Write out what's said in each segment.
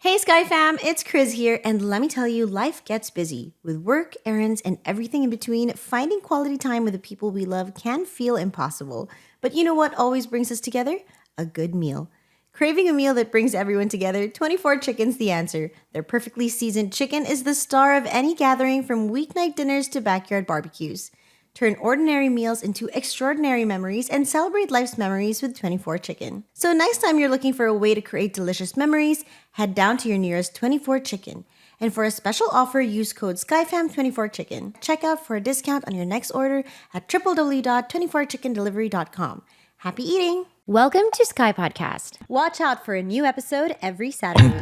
Hey Sky Fam, it's Chris here, and let me tell you, life gets busy. With work, errands, and everything in between, finding quality time with the people we love can feel impossible. But you know what always brings us together? A good meal. Craving a meal that brings everyone together? 24 Chicken's the answer. Their perfectly seasoned chicken is the star of any gathering, from weeknight dinners to backyard barbecues. Turn ordinary meals into extraordinary memories and celebrate life's memories with 24 Chicken. So next time you're looking for a way to create delicious memories, head down to your nearest 24 Chicken. And for a special offer, use code SkyFam24Chicken. Check out for a discount on your next order at www.24chickendelivery.com. Happy eating! Welcome to Sky Podcast. Watch out for a new episode every Saturday.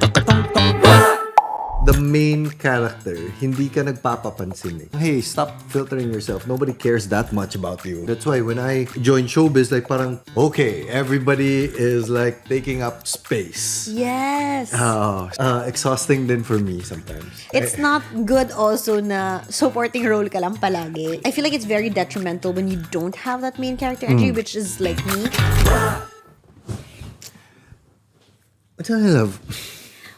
The main character, hindi ka nagpapapansin eh. Hey, stop filtering yourself. Nobody cares that much about you. That's why when I joined showbiz, like parang, okay, everybody is like taking up space. Yes! Exhausting din for me sometimes. It's not good also na supporting role ka lang palagi. I feel like it's very detrimental when you don't have that main character energy, which is like me. What I love.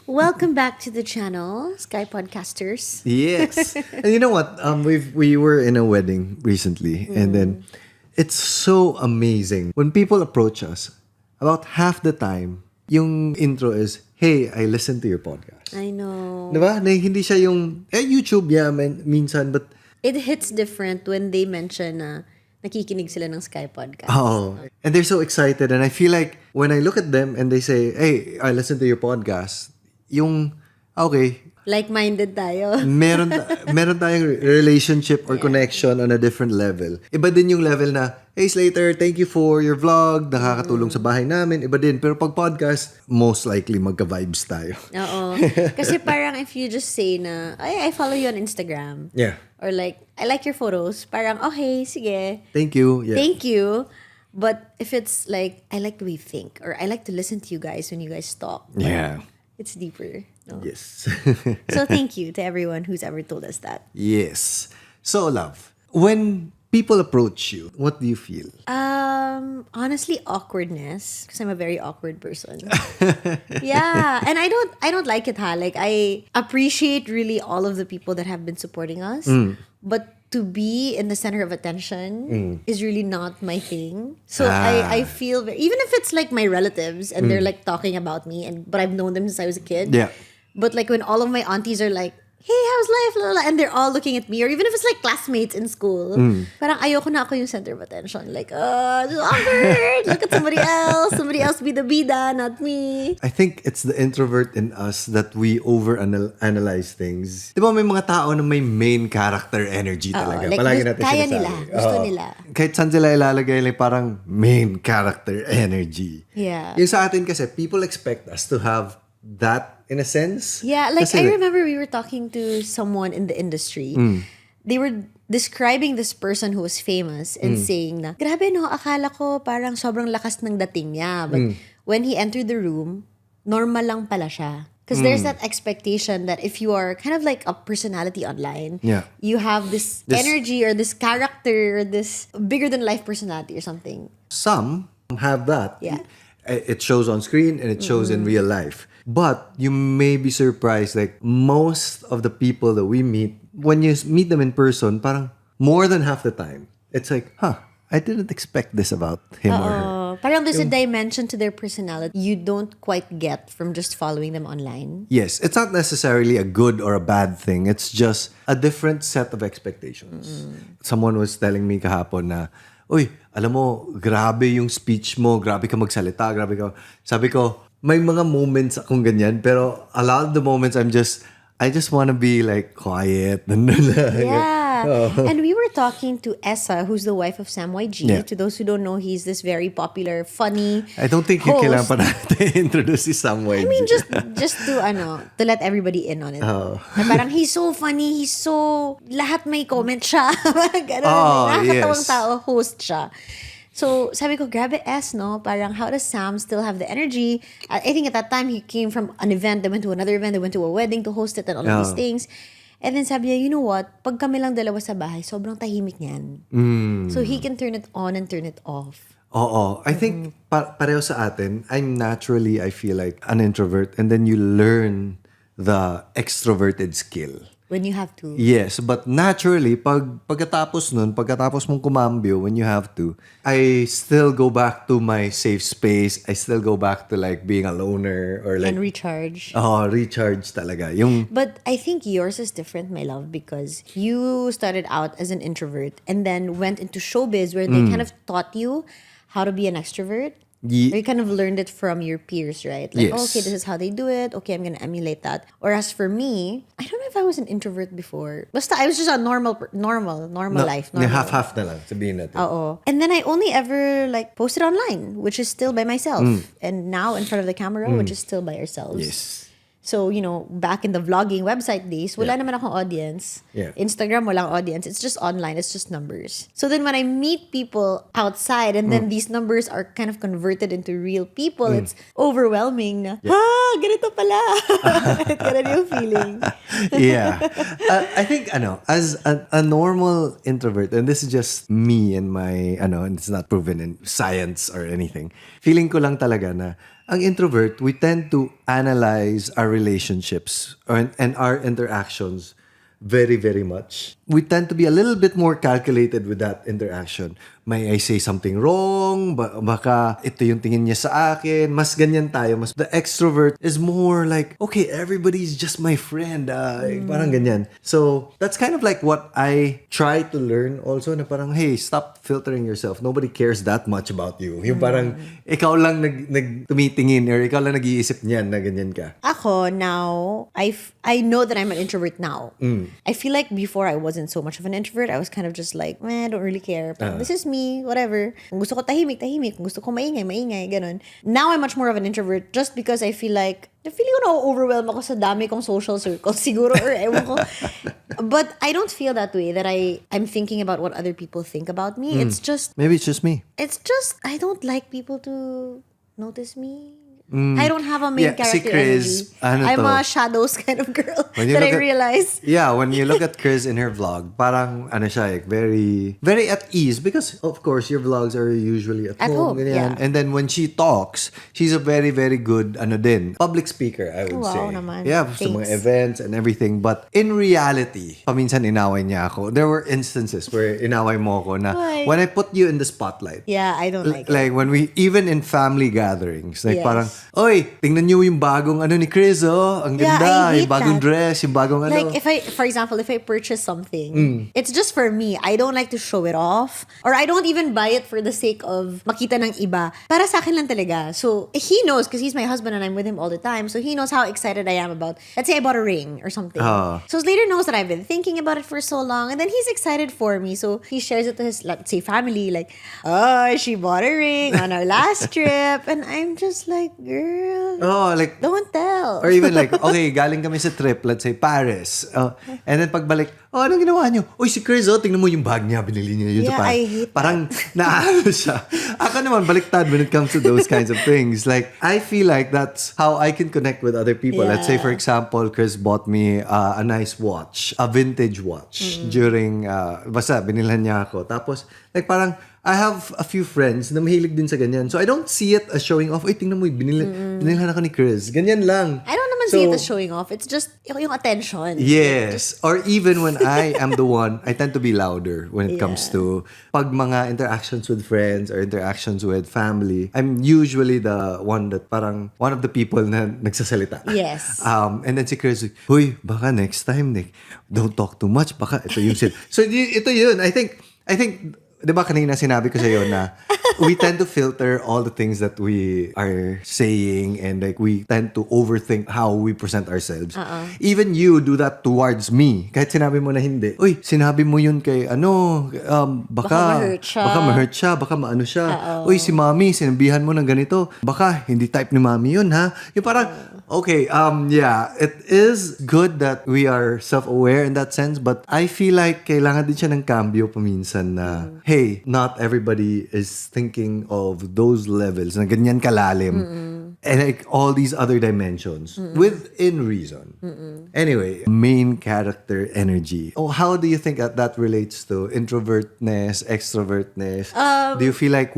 Welcome back to the channel, Sky Podcasters. Yes. And you know what? We were in a wedding recently, and then it's so amazing. When people approach us, about half the time, yung intro is, hey, I listen to your podcast. I know. Diba? Na hindi siya yung, YouTube, yeah, minsan, but It hits different when they mention na nakikinig sila ng Sky Podcast. oh, and they're so excited. And I feel like when I look at them and they say, hey, I listen to your podcast, yung, okay, Like-minded tayo. meron tayong relationship or connection on a different level. Iba din yung level na, hey Slater, thank you for your vlog, nakakatulong sa bahay namin. Iba din. Pero pag podcast, most likely magka-vibes tayo. Oo. Kasi parang if you just say na, I follow you on Instagram. Yeah. Or like, I like your photos. Parang, okay, sige. Thank you. Yeah. Thank you. But if it's like, I like the way you think, or I like to listen to you guys when you guys talk. Yeah. It's deeper. No? Yes. So thank you to everyone who's ever told us that. Yes. So, love, when people approach you, what do you feel? Honestly, awkwardness, because I'm a very awkward person. Yeah, and I don't like it, ha. Like, I appreciate really all of the people that have been supporting us, but to be in the center of attention is really not my thing. So I feel even if it's like my relatives and they're like talking about me, but I've known them since I was a kid. Yeah. But like when all of my aunties are like, hey, how's life? La, la, la, and they're all looking at me, or even if it's like classmates in school, parang ayoko na ako yung center of attention. Like, this is awkward. Look at somebody else. Somebody else be the bida, not me. I think it's the introvert in us that we overanalyze things. Di ba may mga tao na may main character energy talaga? Like, Palagi natin kaya sinasabi. nila. Gusto nila. Kahit saan sila ilalagay, like parang main character energy. Yeah. Yung sa atin kasi, people expect us to have that in a sense. Yeah, like Kasi, I remember we were talking to someone in the industry. They were describing this person who was famous and saying na, grabe no, akala ko parang sobrang lakas ng dating niya. But when he entered the room, normal lang pala siya. Because there's that expectation that if you are kind of like a personality online, Yeah. you have this energy or this character or this bigger than life personality or something. Some have that. Yeah. It shows on screen and it shows in real life. But you may be surprised, like most of the people that we meet, when you meet them in person, parang more than half the time, it's like, I didn't expect this about him or her. Parang there's a dimension to their personality you don't quite get from just following them online. Yes, it's not necessarily a good or a bad thing. It's just a different set of expectations. Someone was telling me kahapon na, uy, alam mo, grabe yung speech mo, grabe ka magsalita, grabe ka. Sabi ko, may mga moments akong ganyan, pero a lot of the moments I just want to be like quiet. Yeah. And we were talking to Essa, who's the wife of Sam YG. Yeah. To those who don't know, he's this very popular, funny I don't think host. kailangan pa natin introduce si Sam YG. I mean, just to let everybody in on it. Na parang he's so funny, he's so, lahat may comment siya. Ganun, nakakatawang yes. tao, host siya. So, sabi ko, grabe no? Parang, how does Sam still have the energy? I think at that time, he came from an event, they went to another event, they went to a wedding to host it and all of these things. And then sabi niya, you know what? Pag kami lang dalawa sa bahay, sobrang tahimik niyan. So, he can turn it on and turn it off. Oo. I think pareho sa atin, I feel like an introvert and then you learn the extroverted skill. When you have to. Yes, but naturally, pagkatapos mong kumambyo, when you have to, I still go back to my safe space. I still go back to like being a loner or like... And recharge. Recharge talaga. Yung... But I think yours is different, my love, because you started out as an introvert and then went into showbiz where they kind of taught you how to be an extrovert. Or you kind of learned it from your peers, right? Like, Yes. okay, this is how they do it. Okay, I'm gonna emulate that. Or as for me, I don't know if I was an introvert before. Basta, I was just a normal life. Normal. Half-half na lang, sabihin natin. Oo. And then I only ever like posted online, which is still by myself. And now in front of the camera, which is still by ourselves. Yes. So, you know, back in the vlogging website days, wala naman akong audience. Yeah. Instagram, walang audience. It's just online. It's just numbers. So then when I meet people outside and then these numbers are kind of converted into real people, it's overwhelming na, ganito pala. Ganun yung feeling. Yeah. I think, as a normal introvert, and this is just me and my, and it's not proven in science or anything, feeling ko lang talaga na, ang introvert, we tend to analyze our relationships and our interactions very, very much. We tend to be a little bit more calculated with that interaction. May I say something wrong? Baka ito yung tingin niya sa akin. Mas ganyan tayo. The extrovert is more like, okay, everybody's just my friend. Parang ganyan. So, that's kind of like what I try to learn also na parang, hey, stop filtering yourself. Nobody cares that much about you. Yung parang, ikaw lang tumitingin or ikaw lang nag-iisip niyan na ganyan ka. Ako, now, I know that I'm an introvert now. I feel like before I wasn't so much of an introvert. I was kind of just like, I don't really care. This is me, whatever. Kung gusto ko tahimik. Kung gusto ko maingay, ganun. Now I'm much more of an introvert just because I feel like, feeling ko na-overwhelm ako sa dami kong social circles siguro or ewan ko. But I don't feel that way that I'm thinking about what other people think about me. It's just... Maybe it's just me. It's just, I don't like people to notice me. I don't have a main character si Chris, energy. I'm a shadows kind of girl that I realize. Yeah, when you look at Chris in her vlog, parang siya, very, very at ease because of course your vlogs are usually at home. Yeah. And then when she talks, she's a very, very good public speaker, I would say. Naman. Yeah, sa mga events and everything. But in reality, paminsan inaway niya ako. There were instances where inaway mo ako na when I put you in the spotlight. Yeah, I don't like it. Like when even in family gatherings, like Yes. parang, oy, tingnan niyo yung bagong ni Chris, oh. Ang ganda, yung bagong dress, yung bagong Like, for example, if I purchase something, it's just for me. I don't like to show it off. Or I don't even buy it for the sake of makita ng iba. Para sa akin lang talaga. So, he knows, because he's my husband and I'm with him all the time. So, he knows how excited I am about, let's say I bought a ring or something. So, Slater knows that I've been thinking about it for so long. And then he's excited for me. So, he shares it to his, let's say, family. Like, oh, she bought a ring on our last trip. And I'm just like, girl. Oh, like, don't tell. Or even like, okay, galing kami sa trip, let's say Paris. And then pagbalik, anong ginawa niyo? Uy, si Chris, tingnan mo yung bag niya, binili niya yun sa Paris. I hate parang naano siya. Ako naman, baliktad when it comes to those kinds of things. Like, I feel like that's how I can connect with other people. Yeah. Let's say, for example, Chris bought me a nice watch, a vintage watch during, basta, binilhan niya ako. Tapos, like parang, I have a few friends na mahilig din sa ganyan. So I don't see it as showing off. Ay, tingnan mo, binilhan ako ni Chris. Ganyan lang. I don't naman see it as showing off. It's just yung attention. Yes. Or even when I am the one, I tend to be louder when it comes to pag mga interactions with friends or interactions with family. I'm usually the one that parang one of the people na nagsasalita. Yes. And then si Chris, huy, baka next time, Nick, don't talk too much. Baka ito yung sin. So ito yun. I think, di ba kanina sinabi ko sa'yo na we tend to filter all the things that we are saying and like we tend to overthink how we present ourselves. Even you do that towards me. Kahit sinabi mo na hindi. Uy, sinabi mo yun kay baka ma-hurt siya, baka maano siya. Uy, si mami, sinabihan mo ng ganito. Baka hindi type ni mami yun, ha? Yung parang, okay, yeah, it is good that we are self-aware in that sense, but I feel like kailangan din siya ng cambio paminsan na, hey, not everybody is thinking of those levels na ganyan kalalim. and like all these other dimensions within reason. Anyway, main character energy. Oh, how do you think that relates to introvertness, extrovertness? Do you feel like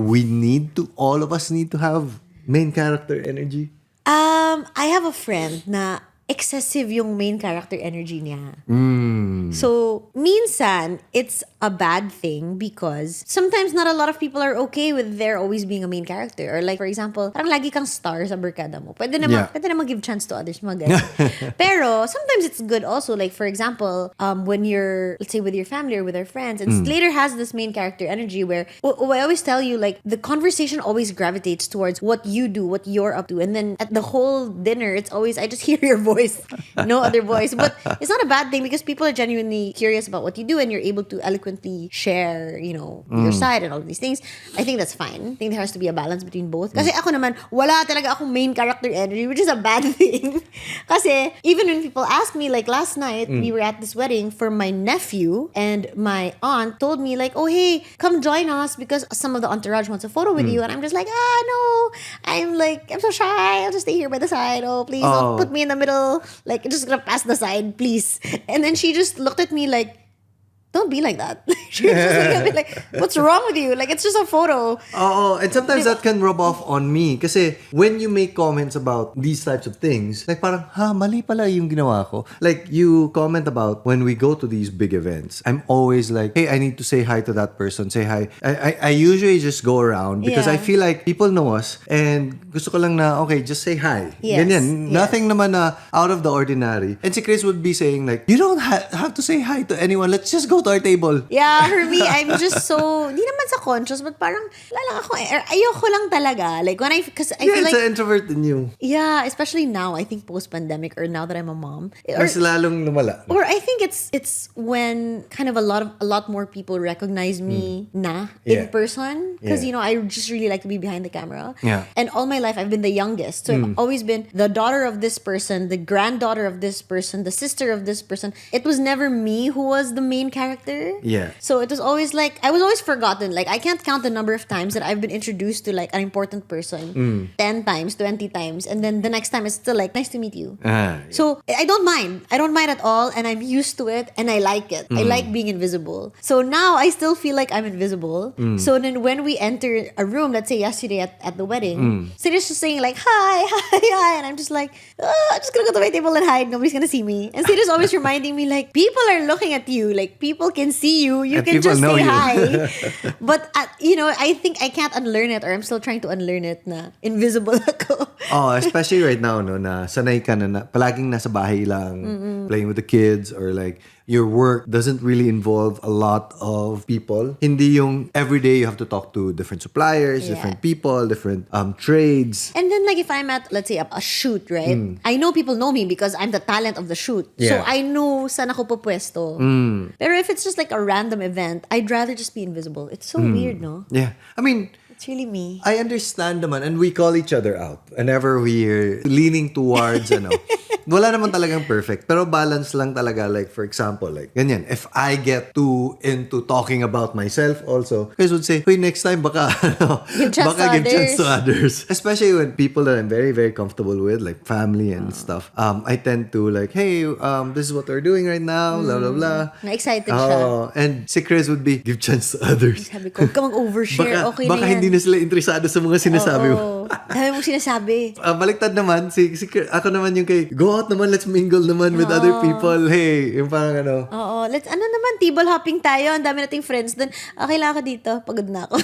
all of us need to have main character energy? I have a friend na excessive yung main character energy niya. So, minsan, it's a bad thing because sometimes not a lot of people are okay with there always being a main character. Or like, for example, parang lagi kang star sa barkada mo. Pwede naman give chance to others, mga ganyan. Pero, sometimes it's good also. Like, for example, when you're, let's say, with your family or with our friends, and Slater has this main character energy where, I always tell you, like, the conversation always gravitates towards what you do, what you're up to. And then at the whole dinner, it's always, I just hear your voice. No other voice. But it's not a bad thing because people are genuinely curious about what you do and you're able to eloquently share, your side and all of these things. I think that's fine. I think there has to be a balance between both. Kasi ako naman, wala talaga akong main character energy, which is a bad thing. Kasi even when people ask me, like last night, we were at this wedding for my nephew and my aunt told me like, oh, hey, come join us because some of the entourage wants a photo with you. And I'm just like, no, I'm so shy. I'll just stay here by the side. Oh, please don't put me in the middle. Like, just gonna pass the side, please. And then she just looked at me like, don't be like that. She was just looking at me like, what's wrong with you? Like, it's just a photo. And sometimes that can rub off on me. Kasi when you make comments about these types of things, like parang, mali pala yung ginawa ko. Like, you comment about when we go to these big events, I'm always like, hey, I need to say hi to that person. Say hi. I usually just go around because I feel like people know us and gusto ko lang na, okay, just say hi. Yes. Ganyan. Nothing naman na out of the ordinary. And si Chris would be saying like, you don't have to say hi to anyone. Let's just go to our table. Yeah, for me, I'm just so, di naman sa conscious, but parang, lang ako, ayoko lang talaga. Like, because I feel it's like, an introvert in you. yeah, especially now, I think post-pandemic or now that I'm a mom. Mas lalong lumala. Or I think it's when kind of a lot more people recognize me in person. Because, I just really like to be behind the camera. Yeah. And all my life, I've been the youngest. So I've always been the daughter of this person, the granddaughter of this person, the sister of this person. It was never me who was the main character. Yeah. So it was always like, I was always forgotten. Like, I can't count the number of times that I've been introduced to like an important person. 10 times, 20 times. And then the next time it's still like, nice to meet you. Yeah. So I don't mind. I don't mind at all. And I'm used to it. And I like it. I like being invisible. So now I still feel like I'm invisible. So then when we enter a room, let's say yesterday at the wedding, Siri's just saying like, hi. And I'm just like, I'm just gonna go to my table and hide. Nobody's gonna see me. And Siri's always reminding me like, people are looking at you. Like, people can see you. You And can just say you. hi. But, I think I can't unlearn it, or I'm still trying to unlearn it na invisible ako. Especially right now, no, na sanay ka na palaging nasa bahay lang, playing with the kids, or like your work doesn't really involve a lot of people. Hindi yung everyday you have to talk to different suppliers, different people, different trades. And then like if I'm at, let's say, a shoot, right? I know people know me because I'm the talent of the shoot. So Yeah. I know saan ako pupwesto. Pero if it's just like a random event, I'd rather just be invisible. It's so weird, no? Yeah. I mean, It's really me. I understand naman, and we call each other out whenever we're leaning towards, wala naman talagang perfect. Pero balance lang talaga. Like, for example, like, ganyan. If I get too into talking about myself also, guys would say, hey, next time, baka Give chance to give chance to others. others. Especially when people that I'm very, very comfortable with, like family and stuff. I tend to like, hey, this is what we're doing right now, blah, blah, blah. Na-excited siya. And si Chris would be, give chance to others. Sabi ko, huwag ka mag-overshare. Okay Baka na yan. hindi na sila interesado sa mga sinasabi mo. Dami mong sinasabi. Baliktad naman, ako naman yung kay, go out naman, let's mingle naman with other people. Hey, yung parang Oo. Let's, table hopping tayo. Ang dami nating friends dun. Okay lang ako dito. Pagod na ako.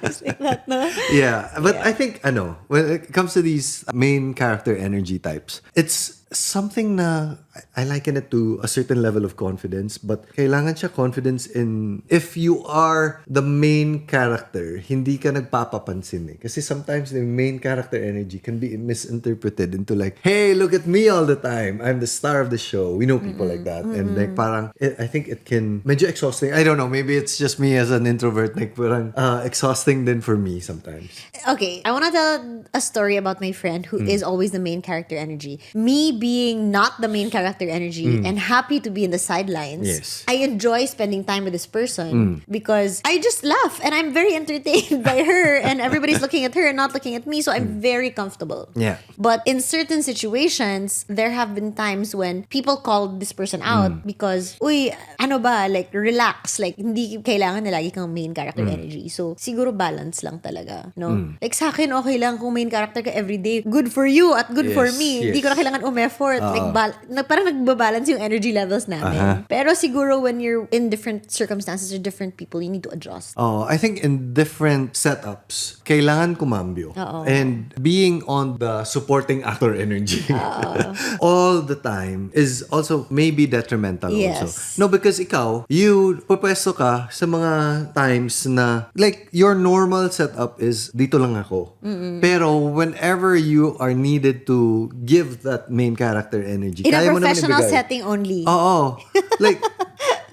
Just like that, no? Yeah, but I think, when it comes to these main character energy types, it's something na I liken it to a certain level of confidence, but kailangan siya confidence in if you are the main character, hindi ka nagpapapansin eh. Kasi sometimes the main character energy can be misinterpreted into like, hey, look at me all the time. I'm the star of the show. We know people like that. And like parang, I think it can, medyo exhausting. I don't know, maybe it's just me as an introvert, like parang exhausting din for me sometimes. Okay, I want to tell a story about my friend who is always the main character energy. Me being not the main character energy and happy to be in the sidelines. Yes. I enjoy spending time with this person because I just laugh and I'm very entertained by her and everybody's looking at her and not looking at me, so I'm very comfortable. Yeah. But in certain situations, there have been times when people called this person out because, uy, ano ba, like, relax. Like, hindi kailangan na lagi kang main character energy. So, siguro balance lang talaga, no? Like, sa akin, okay lang kung main character ka everyday. Good for you at good for me. Hindi ko na kailangan umeffort. Like, parang nagbabalance yung energy levels namin. Pero siguro when you're in different circumstances or different people, you need to adjust. Oh, I think in different setups, kailangan kumambyo. And being on the supporting actor energy all the time is also maybe detrimental also. No, because ikaw, you pupwesto ka sa mga times na like your normal setup is dito lang ako. Pero whenever you are needed to give that main character energy, in a kaya mo naman professional ibigay. setting only. Oo. Like,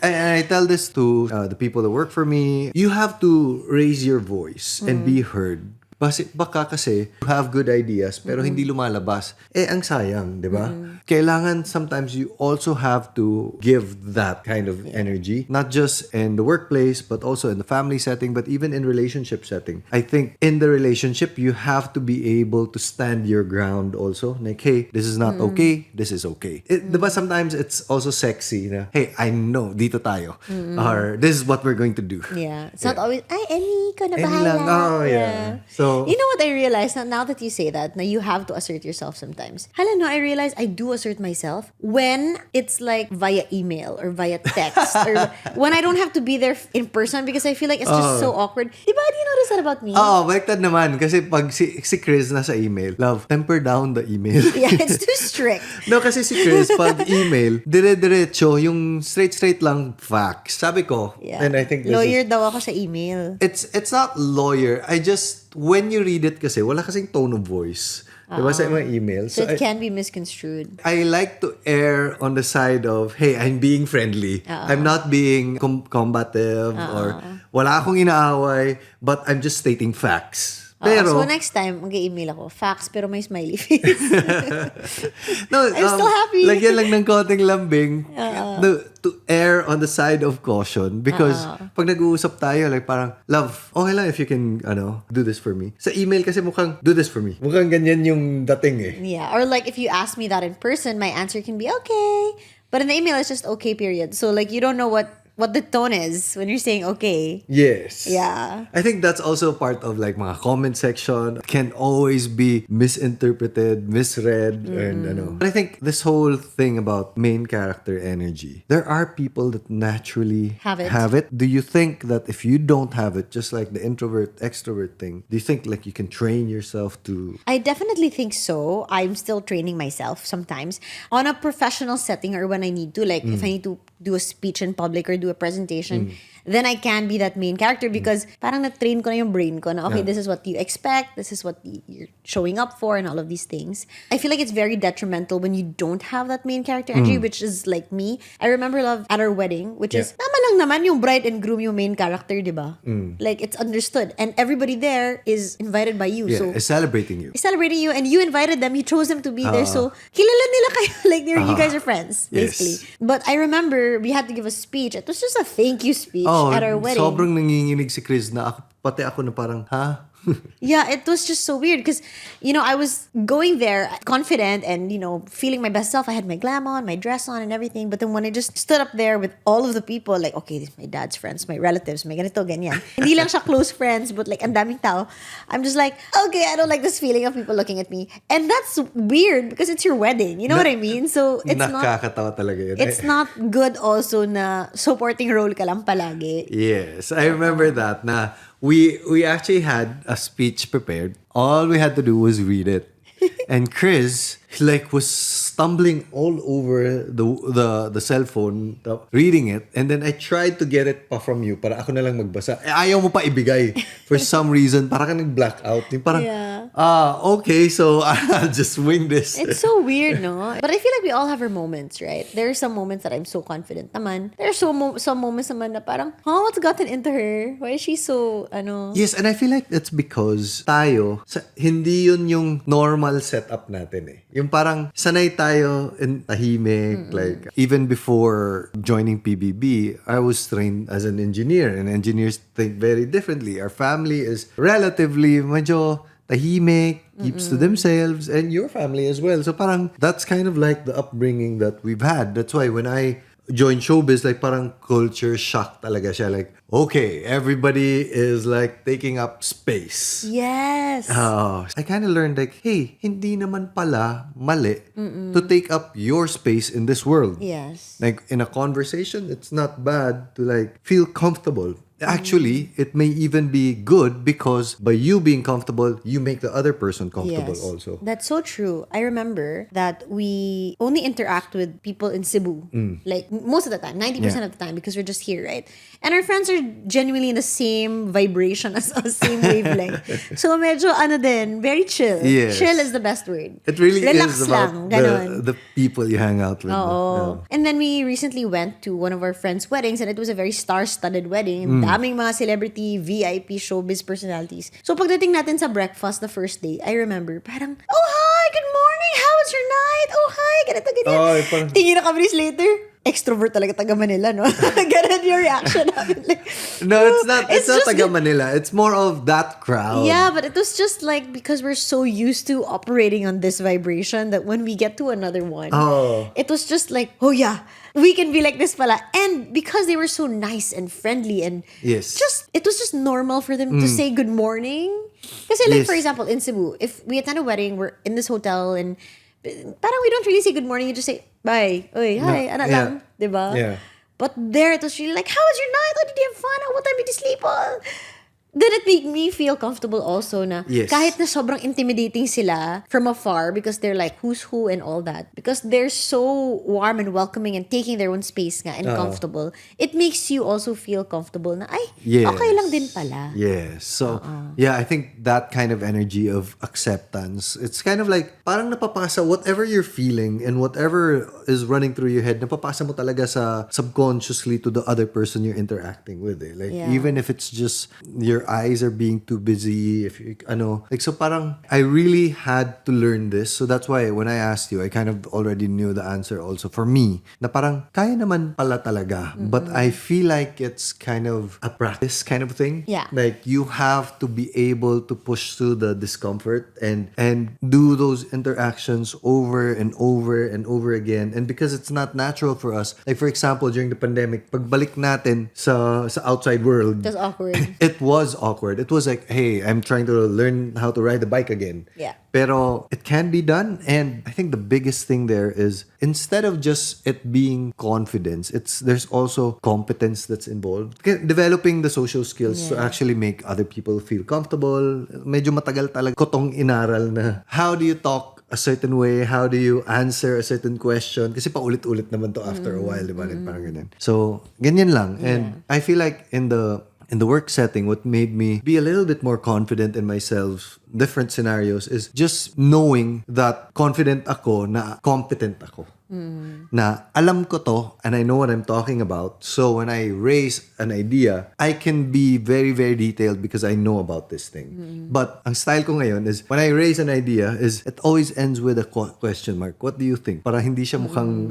and I tell this to the people that work for me, you have to raise your voice and be heard. Baka kasi you have good ideas pero hindi lumalabas. Ang sayang, di ba? Kailangan sometimes you also have to give that kind of energy, not just in the workplace but also in the family setting, but even in relationship setting. I think in the relationship you have to be able to stand your ground also. Like, hey, this is not okay, this is okay. Diba sometimes it's also sexy na, hey, I know, dito tayo. Or this is what we're going to do. Yeah. It's not always, ay, Emmy, ikaw na Any bahala. lang. Oh, yeah. So, you know what I realized now that you say that, na you have to assert yourself sometimes. Hala, no, I realize I do assert myself when it's like via email or via text or when I don't have to be there in person because I feel like it's just so awkward. Diba, do you notice that about me? baliktad naman. Kasi pag si Chris nasa email, love, temper down the email. Yeah, it's too strict. No, kasi si Chris, pag email, dire-diretso, yung straight lang facts. Sabi ko, and I think this lawyer daw ako sa email. It's not lawyer. I just, when you read it kasi, wala kasing tone of voice. Diba sa mga email? So it can be misconstrued. I like to err on the side of, hey, I'm being friendly. I'm not being combative or wala akong inaaway, but I'm just stating facts. Pero, so next time, mag-email ako, facts pero may smiley face. no, I'm still happy. Lagyan lang ng konting lambing to err on the side of caution because pag nag-uusap tayo, like parang, love, okay lang if you can, do this for me. Sa email kasi mukhang, do this for me. Mukhang ganyan yung dating eh. Yeah, or like if you ask me that in person, my answer can be okay. But in the email, it's just okay, period. So like you don't know what the tone is when you're saying okay. Yes. Yeah. I think that's also part of like mga comment section. It can always be misinterpreted, misread, and But I think this whole thing about main character energy, there are people that naturally have it. Do you think that if you don't have it, just like the introvert, extrovert thing, do you think like you can train yourself to... I definitely think so. I'm still training myself sometimes on a professional setting or when I need to, like if I need to do a speech in public or do a presentation, then I can be that main character because parang na-train ko na yung brain ko na, okay, this is what you expect, this is what you're showing up for and all of these things. I feel like it's very detrimental when you don't have that main character energy, which is like me. I remember love at our wedding, which is, tama lang naman yung bride and groom yung main character, di ba? Like, it's understood. And everybody there is invited by you. So, is celebrating you. Is celebrating you and you invited them, you chose them to be there. So, kilala nila kayo. Like, you guys are friends, basically. Yes. But I remember we had to give a speech. It was just a thank you speech at our wedding. Sobrang nanginginig si Chris na pati ako na parang, ha? Yeah, it was just so weird because, I was going there confident and, feeling my best self. I had my glam on, my dress on and everything. But then when I just stood up there with all of the people, like, okay, this is my dad's friends, my relatives, may ganito, ganyan. Hindi lang siya close friends, but like, ang daming tao. I'm just like, okay, I don't like this feeling of people looking at me. And that's weird because it's your wedding. You know what I mean? So, it's nakakatawa talaga yun. It's not good also na supporting role ka lang palagi. Yes, I remember that na we actually had a speech prepared. All we had to do was read it. And Chris, like was stumbling all over the cell phone, reading it, and then I tried to get it pa from you para ako na lang magbasa. Ayaw mo pa ibigay. For some reason, para ka nag-black out. Yung parang, okay, so I'll just wing this. It's so weird, no? But I feel like we all have our moments, right? There are some moments that I'm so confident naman. There are some moments naman na parang, what's gotten into her? Why is she so, Yes, and I feel like it's because tayo, hindi yun yung normal setup natin eh. Yung parang sanay tayo in tahimik. Like, even before joining PBB, I was trained as an engineer, and engineers think very differently. Our family is relatively medyo tahimik, keeps to themselves, and your family as well. So parang that's kind of like the upbringing that we've had. That's why when I joined showbiz, like parang culture shock talaga siya. Like, okay, everybody is like taking up space. Yes. I kind of learned like, hey, hindi naman pala mali to take up your space in this world. Yes. Like in a conversation, it's not bad to like feel comfortable. Actually, it may even be good because by you being comfortable, you make the other person comfortable also. That's so true. I remember that we only interact with people in Cebu. Like most of the time, 90% of the time, because we're just here, right? And our friends are genuinely in the same vibration as us, same wavelength. So medyo very chill. Yes. Chill is the best word. It really Relax is about lang, ganon. the people you hang out with. Oh. And then we recently went to one of our friends' weddings, and it was a very star-studded wedding. Daming mga celebrity, VIP, showbiz personalities. So pagdating natin sa breakfast the first day, I remember parang, oh hi, good morning, how was your night? Oh hi, ganito, ganyan. Tingin na kami later, extrovert talaga taga Manila, no? Ganun yung reaction namin. Like, no, it's not taga Manila. It's more of that crowd. Yeah, but it was just like because we're so used to operating on this vibration that when we get to another one, it was just like, oh yeah, we can be like this pala. And because they were so nice and friendly and it was just normal for them to say good morning. Kasi like for example, in Cebu, if we attend a wedding, we're in this hotel and parang we don't really say good morning, you just say bye. Oy, hi, anak lang, diba? Yeah. But there it was really like, how was your night? Oh, did you have fun? What time did you sleep? Then it made me feel comfortable also na kahit na sobrang intimidating sila from afar because they're like who's who and all that. Because they're so warm and welcoming and taking their own space nga and comfortable. It makes you also feel comfortable na okay lang din pala. Yes. So, I think that kind of energy of acceptance, it's kind of like parang napapasa whatever you're feeling and whatever is running through your head, napapasa mo talaga sa subconsciously to the other person you're interacting with. Eh. Like even if it's just your eyes are being too busy, if you, like so parang I really had to learn this. So that's why when I asked you, I kind of already knew the answer also for me. Na parang kaya naman pala talaga, but I feel like it's kind of a practice kind of thing. Yeah. Like you have to be able to push through the discomfort and do those interactions over and over and over again. And because it's not natural for us, like for example, during the pandemic, pagbalik natin sa outside world, it was awkward. It was awkward. It was like, hey, I'm trying to learn how to ride the bike again. Yeah. Pero it can be done. And I think the biggest thing there is instead of just it being confidence, there's also competence that's involved. Developing the social skills to actually make other people feel comfortable. Medyo matagal talaga ko tong inaral na how do you talk a certain way, how do you answer a certain question, kasi paulit-ulit naman to after a while, diba? Like, parang ganyan. So, ganyan lang. And I feel like in the work setting, what made me be a little bit more confident in myself, different scenarios, is just knowing that confident ako na competent ako. Na alam ko to and I know what I'm talking about. So when I raise an idea, I can be very, very detailed because I know about this thing. But ang style ko ngayon is when I raise an idea is it always ends with a question mark. What do you think? Para hindi siya mukhang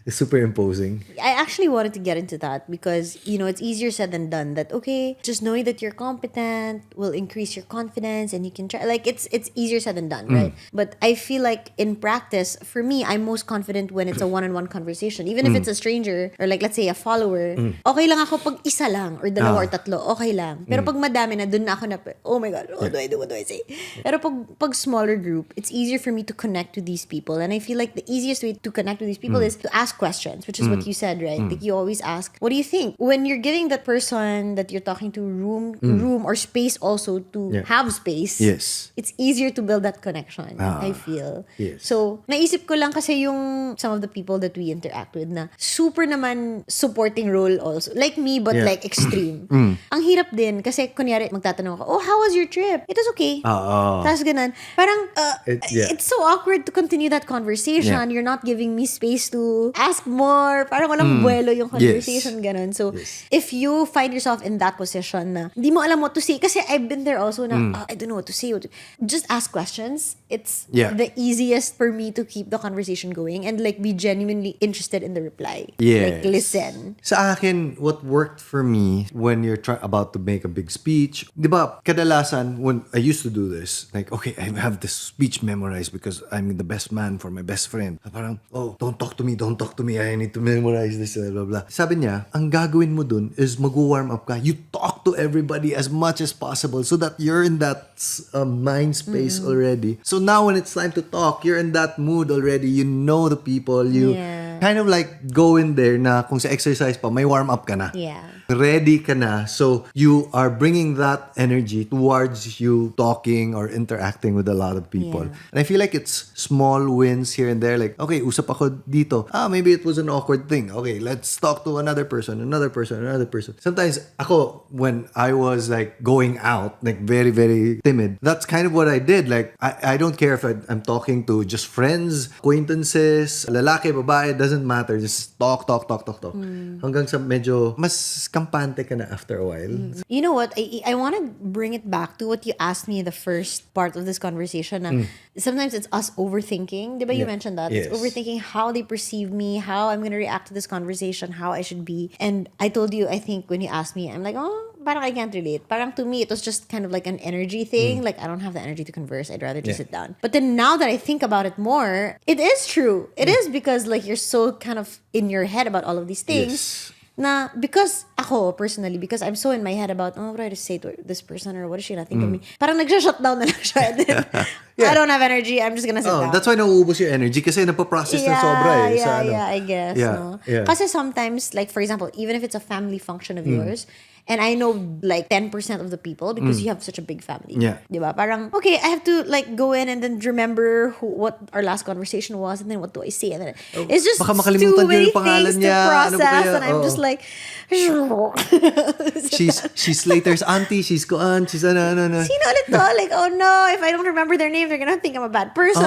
it's super imposing. I actually wanted to get into that because, it's easier said than done. That, okay, just knowing that you're competent will increase your confidence and you can try. Like, it's easier said than done, right? But I feel like in practice, for me, I'm most confident when it's a one-on-one conversation. Even if it's a stranger or like, let's say, a follower, okay lang ako pag isa lang or dalawa or tatlo, okay lang. Pero pag madami na, dun na ako na, oh my God, what do I do? What do I say? Pero pag smaller group, it's easier for me to connect with these people. And I feel like the easiest way to connect with these people is to ask questions, which is what you said, right? right? Like you always ask, what do you think? When you're giving that person that you're talking to room or space also to have space, Yes. it's easier to build that connection, I feel. Yes. So, naisip ko lang kasi yung some of the people that we interact with na super naman supporting role also. Like me, but like extreme. Ang hirap din kasi kunyari magtatanong ako, oh, how was your trip? It was okay. Tapos ganun. Parang, it's so awkward to continue that conversation. Yeah. You're not giving me space to ask more. Parang walang buwelo yung conversation, ganun. So, if you find yourself in that position na di mo alam what to say, kasi I've been there also na, I don't know what to say. Just ask questions. It's the easiest for me to keep the conversation going and like be genuinely interested in the reply. Yes. Like listen. Sa akin, what worked for me when you're about to make a big speech, di ba, kadalasan, when I used to do this, like, okay, I have this speech memorized because I'm the best man for my best friend. Parang, oh, don't talk to me, I need to memorize this, blah, blah, blah. Sabi niya, ang gagawin mo dun is mag-warm up ka. You talk to everybody as much as possible so that you're in that mind space already. So now when it's time to talk, you're in that mood already. You know the people. You kind of like go in there na kung sa exercise pa, may warm up ka na. Yeah. Ready ka na. So you are bringing that energy towards you talking or interacting with a lot of people. Yeah. And I feel like it's small wins here and there. Like, okay, usap ako dito. Maybe it was an awkward thing. Okay, let's talk to another person. Sometimes ako, when I was like going out, like very, very timid, that's kind of what I did. Like, I don't care if I'm talking to just friends, acquaintances, lalaki, babae, doesn't matter. Just talk. Hanggang sa medyo mas kampante ka na after a while. You know what? I want to bring it back to what you asked me in the first part of this conversation. Na sometimes it's us overthinking. Diba you mentioned that? Yes. It's overthinking how they perceive me, how I'm going to react to this conversation, how I should be. And I told you, I think when you asked me, I'm like, oh, parang I can't relate. Parang to me, it was just kind of like an energy thing. Like, I don't have the energy to converse. I'd rather just sit down. But then now that I think about it more, it is true. It is because like you're so kind of in your head about all of these things. Yes. Na because ako personally, because I'm so in my head about what do I say to this person or what is she not think of me, parang nagsha-shutdown na lang siya. And then, I don't have energy, I'm just gonna sit down. That's why nauubos yung energy kasi napaprocess na sobra eh. I guess. No? Kasi sometimes, like for example, even if it's a family function of yours, and I know like 10% of the people because you have such a big family. Yeah. Diba? Parang, okay, I have to like go in and then remember what our last conversation was and then what do I say? And then it's just baka too makalimutan many yung pangalan things niya. to process. Ano ba kaya? And I'm just like, she's Slater's auntie, she's Koan, she's ano. Sino ulit to? Like, oh no, if I don't remember their name, they're gonna think I'm a bad person.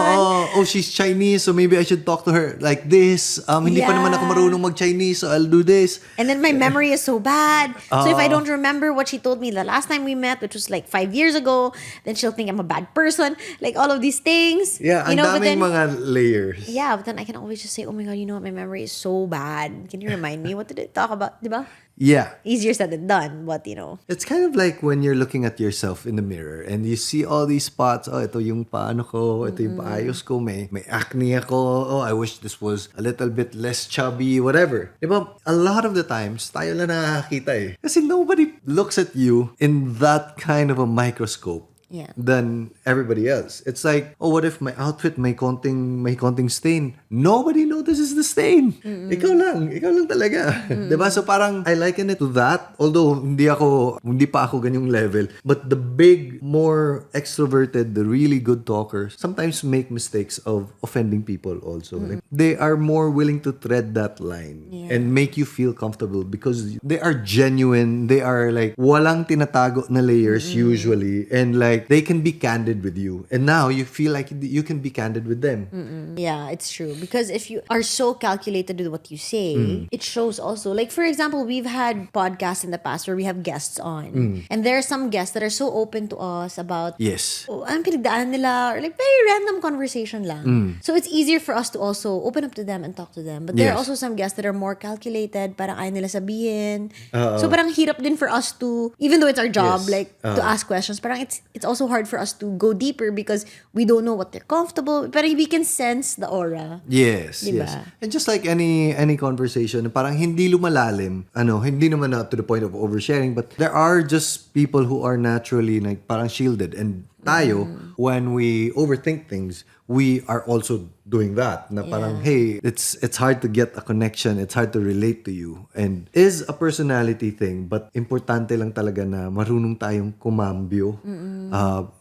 She's Chinese, so maybe I should talk to her like this. Hindi pa naman ako marunong mag-Chinese, so I'll do this. And then my memory is so bad. So if I don't remember what she told me the last time we met, which was like 5 years ago, then she'll think I'm a bad person. Like all of these things. Yeah, ang daming mga layers. Yeah, but then I can always just say, oh my God, you know what? My memory is so bad. Can you remind me? What did I talk about? Diba? Yeah. Easier said than done, but you know. It's kind of like when you're looking at yourself in the mirror and you see all these spots. Oh, ito yung paano ko. Ito yung paayos ko. May acne ako. Oh, I wish this was a little bit less chubby, whatever. Diba? A lot of the times, tayo lang nakakita eh. Kasi nobody looks at you in that kind of a microscope. Yeah. Than everybody else. It's like, oh, what if my outfit may konting stain? Nobody notices the stain. Ikaw lang talaga. Diba? So parang I liken it to that. Although hindi pa ako ganyong level. But the big, more extroverted, the really good talkers sometimes make mistakes of offending people also. Like, they are more willing to tread that line and make you feel comfortable because they are genuine. They are like walang tinatago na layers usually, and like they can be candid with you, and now you feel like you can be candid with them. Yeah, it's true. Because if you are so calculated with what you say, it shows also. Like, for example, we've had podcasts in the past where we have guests on. And there are some guests that are so open to us about, anong pinagdaan nila, or like very random conversation lang. So it's easier for us to also open up to them and talk to them. But there are also some guests that are more calculated, parang ayaw nila sabihin. So parang hirap din for us to, even though it's our job, like, to ask questions, parang it's also hard for us to go deeper because we don't know what they're comfortable, but we can sense the aura. Yes, diba? yes. And just like any conversation, parang hindi lumalalim, hindi naman to the point of oversharing, but there are just people who are naturally like parang shielded and tayo, when we overthink things, we are also doing that. Na parang, hey, it's hard to get a connection, it's hard to relate to you. And is a personality thing, but importante lang talaga na marunong tayong kumambyo.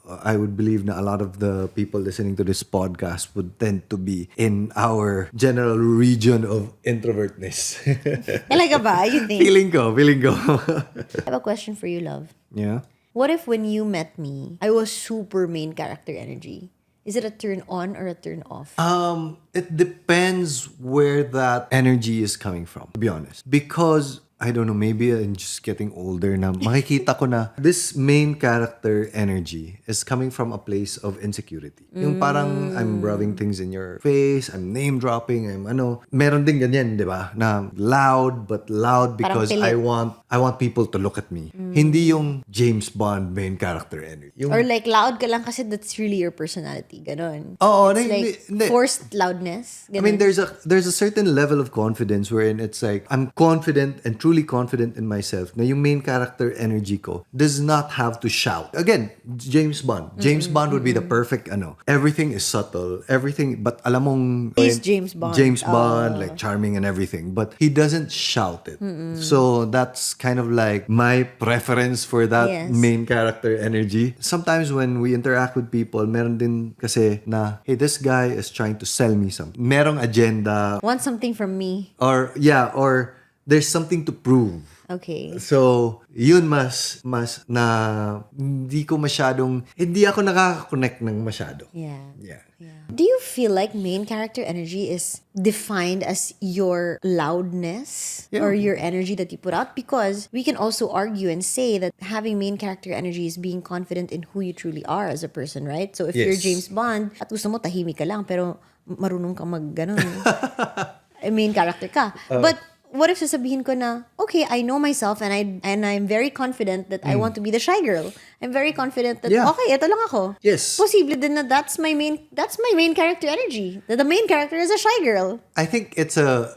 I would believe na a lot of the people listening to this podcast would tend to be in our general region of introvertness. Talaga ba? You think? Feeling ko. I have a question for you, love. Yeah? What if when you met me, I was super main character energy? Is it a turn on or a turn off? It depends where that energy is coming from, to be honest. Because, I don't know, maybe I'm just getting older na makikita ko na this main character energy is coming from a place of insecurity. Yung parang I'm rubbing things in your face, I'm name dropping, meron din ganyan, di ba? Na loud, but loud because I want people to look at me. Hindi yung James Bond main character energy. Yung, Or like loud ka lang kasi that's really your personality. Ganon. Oo, It's like forced loudness. Ganon. I mean, there's a certain level of confidence wherein it's like, I'm confident and truly confident in myself na yung main character energy ko does not have to shout. Again, James Bond. James Bond would be the perfect, everything is subtle, everything, but alam mong... He's James Bond. James Bond, like charming and everything, but he doesn't shout it. So that's kind of like my preference for that main character energy. Sometimes when we interact with people, meron din kasi na, hey, this guy is trying to sell me something. Merong agenda. Want something from me. Or there's something to prove. Okay. So, yun mas na hindi ako nakaka-connect ng masyado. Yeah. Do you feel like main character energy is defined as your loudness or your energy that you put out? Because we can also argue and say that having main character energy is being confident in who you truly are as a person, right? So if you're James Bond at gusto mo tahimik ka lang pero marunong ka main character ka. But what if sasabihin ko na, okay, I know myself and I'm very confident that I want to be the shy girl. I'm very confident that, okay, ito lang ako. Yes. Posible din na that's my main character energy. That the main character is a shy girl. I think it's a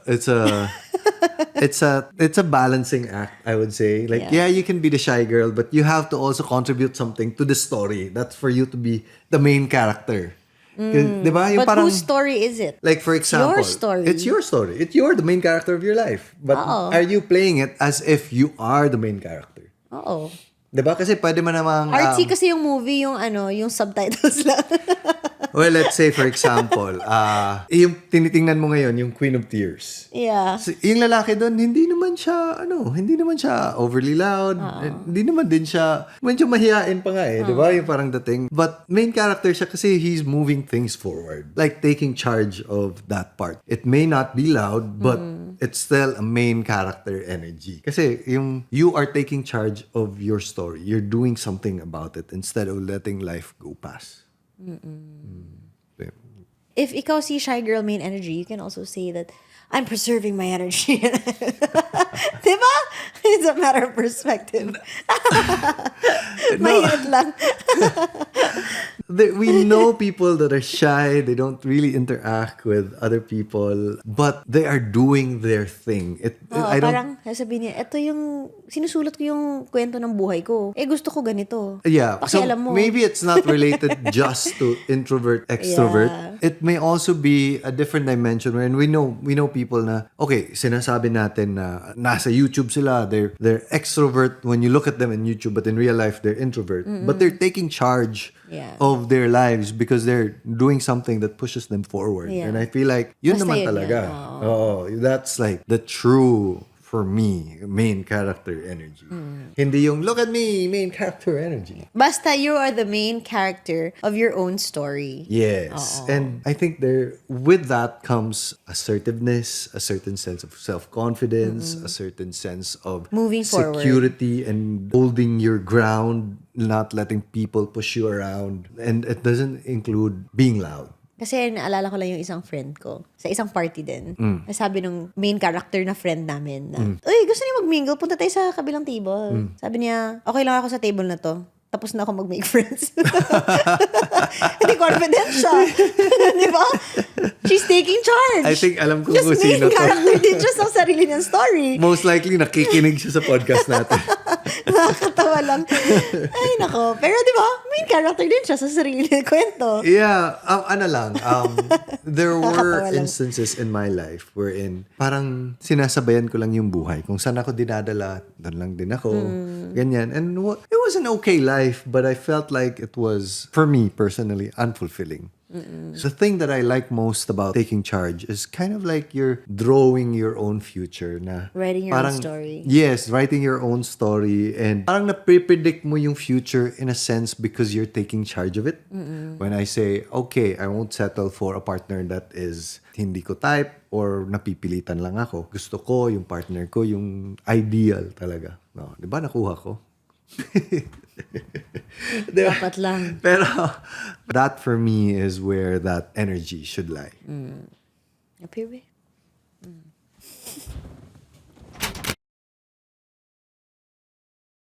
balancing act, I would say. Like, you can be the shy girl, but you have to also contribute something to the story. That's for you to be the main character. Diba? Yung But parang, whose story is it? like for example, your story. It's your story. You're the main character of your life. But are you playing it as if you are the main character? Oo. Diba? Kasi pwede mo namang... Artsy kasi yung movie, yung subtitles lang. Well, let's say for example, yung tinitingnan mo ngayon, yung Queen of Tears. Yeah. So, yung lalaki doon, hindi naman siya overly loud. Hindi naman din siya, medyo mahihain pa nga di ba? Yung parang dating. But main character siya kasi he's moving things forward. Like taking charge of that part. It may not be loud, but it's still a main character energy. Kasi you are taking charge of your story. You're doing something about it instead of letting life go past. If ikaw si shy girl main energy, you can also say that I'm preserving my energy. Diba? It's a matter of perspective. Mahirap lang. We know people that are shy, they don't really interact with other people, but they are doing their thing. Parang sasabihin niya, ito yung, sinusulat ko yung kwento ng buhay ko. Gusto ko ganito. Yeah. Pakialam mo. Maybe it's not related just to introvert, extrovert. Yeah. It may also be a different dimension wherein we know people na, okay, sinasabi natin na nasa YouTube sila, they're extrovert when you look at them in YouTube, but in real life, they're introvert. But they're taking charge of their lives because they're doing something that pushes them forward. Yeah. And I feel like, yun Basta naman yun talaga. That's like the true, for me, main character energy. Hindi yung, look at me, main character energy. Basta you are the main character of your own story. Yes. And I think with that comes assertiveness, a certain sense of self-confidence, a certain sense of Moving forward. security and holding your ground, not letting people push you around. And it doesn't include being loud. Kasi naalala ko lang yung isang friend ko. Sa isang party din. Sabi nung main character na friend namin na, uy, gusto niyo mag-mingle? Punta tayo sa kabilang table. Sabi niya, okay lang ako sa table na to. Tapos na ako mag-make friends. Hindi confident siya. Di ba? She's taking charge. I think alam ko Just kung sino main to. character din siya sa sarili niyang story. Most likely nakikinig siya sa podcast natin. Nakakatawa lang. Ay, nako. Pero di ba, main character din siya sa sarili ng kwento. Yeah, there were Nakakatawa lang. instances in my life wherein parang sinasabayan ko lang yung buhay. Kung saan ako dinadala, doon lang din ako. Ganyan. And it was an okay life, but I felt like it was, for me personally, unfulfilling. The thing that I like most about taking charge is kind of like you're drawing your own future na Writing your own story. Yes, writing your own story and parang na-predict mo yung future in a sense because you're taking charge of it. When I say, okay, I won't settle for a partner that is hindi ko type or napipilitan lang ako. Gusto ko yung partner ko, yung ideal talaga. No, 'di ba nakuha ko? Diba? Dapat lang. Pero that for me is where that energy should lie. Appear